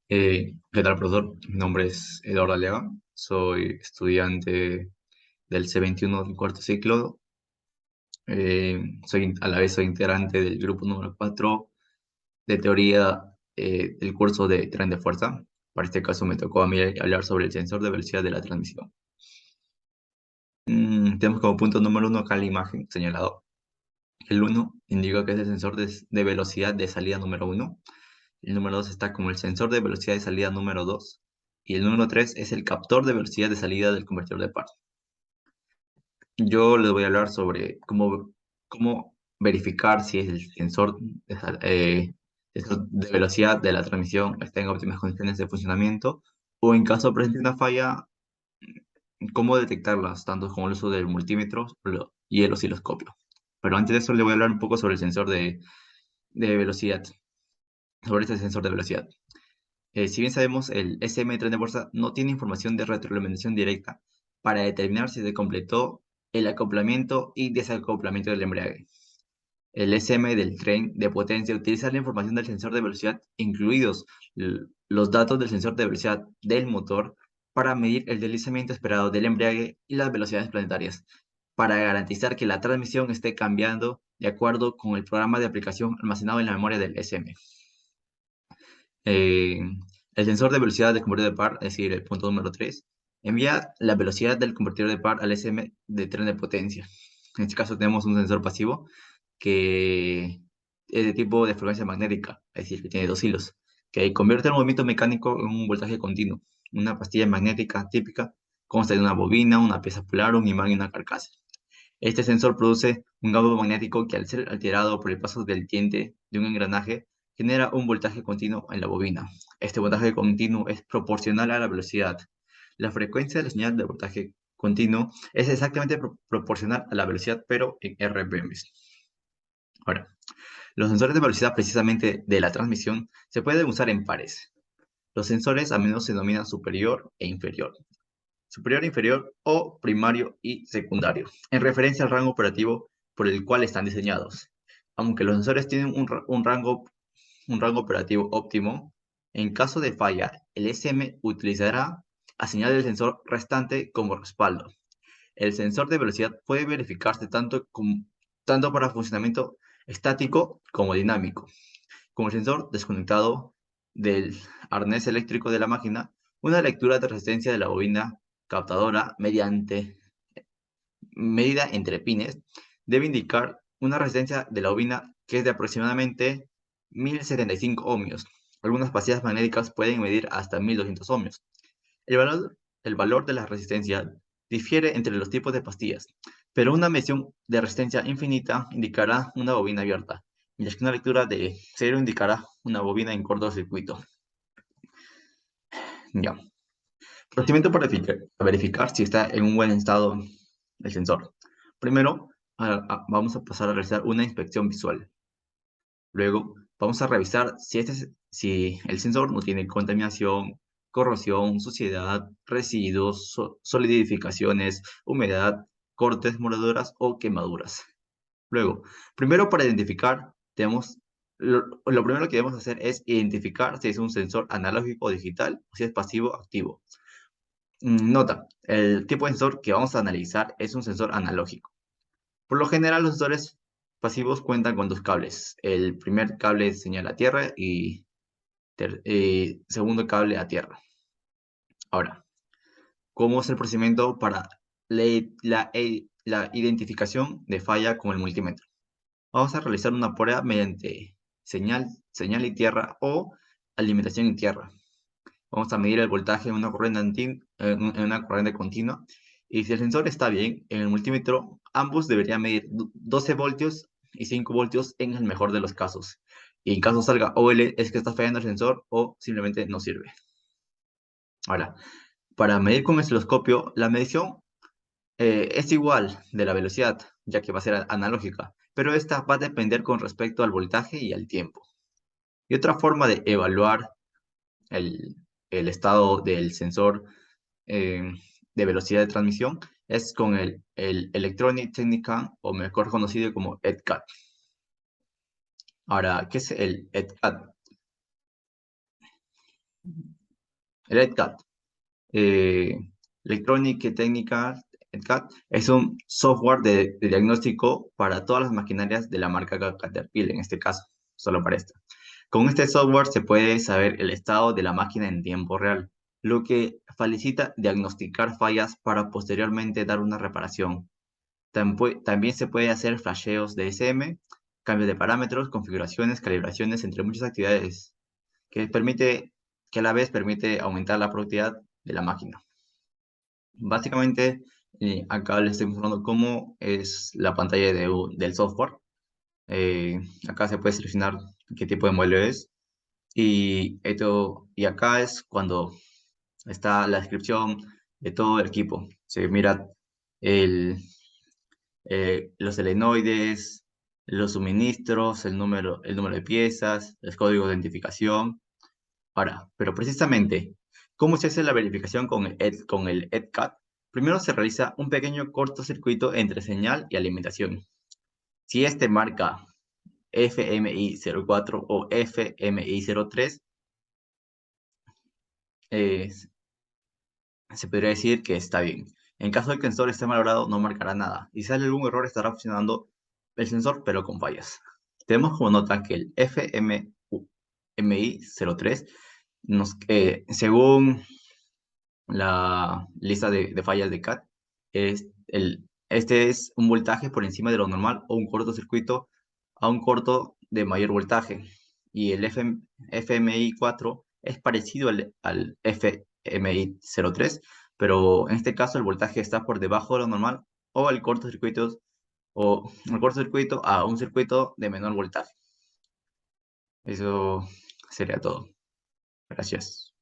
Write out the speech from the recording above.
¿Qué tal, profesor? Mi nombre es Eduardo Alega, soy estudiante del C21 del cuarto ciclo. A la vez soy integrante del grupo número 4 de teoría del curso de tren de fuerza. Para este caso me tocó a mí hablar sobre el sensor de velocidad de la transmisión. Tenemos como punto número 1 acá la imagen señalado. El 1 indica que es el sensor de velocidad de salida número 1. El número 2 está como el sensor de velocidad de salida número 2. Y el número 3 es el captor de velocidad de salida del convertidor de par. Yo les voy a hablar sobre cómo verificar si el sensor de velocidad de la transmisión está en óptimas condiciones de funcionamiento o en caso presente una falla, cómo detectarlas, tanto con el uso del multímetro y el osciloscopio. Pero antes de eso, le voy a hablar un poco sobre el sensor de velocidad, sobre este sensor de velocidad. Si bien sabemos, el SM de tren de fuerza no tiene información de retroalimentación directa para determinar si se completó el acoplamiento y desacoplamiento del embrague. El SM del tren de potencia utiliza la información del sensor de velocidad, incluidos los datos del sensor de velocidad del motor, para medir el deslizamiento esperado del embrague y las velocidades planetarias, para garantizar que la transmisión esté cambiando de acuerdo con el programa de aplicación almacenado en la memoria del SM. Eh, el sensor de velocidad del convertidor de par, es decir, el punto número 3, envía la velocidad del convertidor de par al SM de tren de potencia. En este caso tenemos un sensor pasivo que es de tipo de frecuencia magnética, es decir, que tiene dos hilos, que convierte el movimiento mecánico en un voltaje continuo. Una pastilla magnética típica consta de una bobina, una pieza polar, un imán y una carcasa. Este sensor produce un campo magnético que, al ser alterado por el paso del diente de un engranaje, genera un voltaje continuo en la bobina. Este voltaje continuo es proporcional a la velocidad. La frecuencia de la señal de voltaje continuo es exactamente proporcional a la velocidad, pero en RPMs. Ahora, los sensores de velocidad precisamente de la transmisión se pueden usar en pares. Los sensores a menudo se denominan superior e inferior, superior e inferior o primario y secundario, en referencia al rango operativo por el cual están diseñados. Aunque los sensores tienen un rango operativo óptimo, en caso de falla, el SM utilizará a señal del sensor restante como respaldo. El sensor de velocidad puede verificarse tanto para funcionamiento estático como dinámico. Con el sensor desconectado del arnés eléctrico de la máquina, una lectura de resistencia de la bobina captadora mediante medida entre pines debe indicar una resistencia de la bobina que es de aproximadamente 1075 ohmios. Algunas pastillas magnéticas pueden medir hasta 1200 ohmios. El valor de la resistencia difiere entre los tipos de pastillas, pero una medición de resistencia infinita indicará una bobina abierta, mientras que una lectura de cero indicará una bobina en cortocircuito. Ya. Procedimiento para verificar si está en un buen estado el sensor. Primero, vamos a pasar a realizar una inspección visual. Luego, vamos a revisar si el sensor no tiene contaminación, corrosión, suciedad, residuos, solidificaciones, humedad, cortes, mordeduras o quemaduras. Luego, primero para identificar, lo primero que debemos hacer es identificar si es un sensor analógico o digital o si es pasivo o activo. Nota, el tipo de sensor que vamos a analizar es un sensor analógico. Por lo general, los sensores pasivos cuentan con dos cables. El primer cable señala a tierra y segundo cable a tierra. Ahora, ¿cómo es el procedimiento para la identificación de falla con el multímetro? Vamos a realizar una prueba mediante señal y tierra o alimentación y tierra. Vamos a medir el voltaje en una corriente continua. Y si el sensor está bien, en el multímetro, ambos deberían medir 12 voltios y 5 voltios en el mejor de los casos. Y en caso salga OL, es que está fallando el sensor o simplemente no sirve. Ahora, para medir con el osciloscopio, la medición es igual de la velocidad, ya que va a ser analógica, pero esta va a depender con respecto al voltaje y al tiempo. Y otra forma de evaluar el, el estado del sensor eh, de velocidad de transmisión es con el Electronic Technical, o mejor conocido como ETCAT. Ahora, ¿qué es el ETCAT? El ETCAT, eh, Electrónica y Técnica ETCAT, es un software de diagnóstico para todas las maquinarias de la marca Caterpillar, en este caso, solo para esta. Con este software se puede saber el estado de la máquina en tiempo real, lo que facilita diagnosticar fallas para posteriormente dar una reparación. También se puede hacer flasheos de SM, cambios de parámetros, configuraciones, calibraciones, entre muchas actividades, que a la vez permite aumentar la productividad de la máquina. Básicamente, acá les estoy mostrando cómo es la pantalla del software. Acá se puede seleccionar qué tipo de modelo es. Y acá es cuando está la descripción de todo el equipo. Se mira el, los selenoides, los suministros, el número de piezas, el código de identificación. Ahora, pero precisamente, ¿cómo se hace la verificación con el ETCAT? Primero se realiza un pequeño cortocircuito entre señal y alimentación. Si este marca FMI04 o FMI03, eh, se podría decir que está bien. En caso de que el sensor esté malogrado, no marcará nada. Y si sale algún error, estará funcionando el sensor, pero con fallas. Tenemos como nota que el FMI03, según la lista de fallas de CAT, este es un voltaje por encima de lo normal o un cortocircuito a un corto de mayor voltaje. Y el FMI4 es parecido al FMI03, pero en este caso el voltaje está por debajo de lo normal o el cortocircuito a un circuito de menor voltaje. Eso sería todo. Gracias.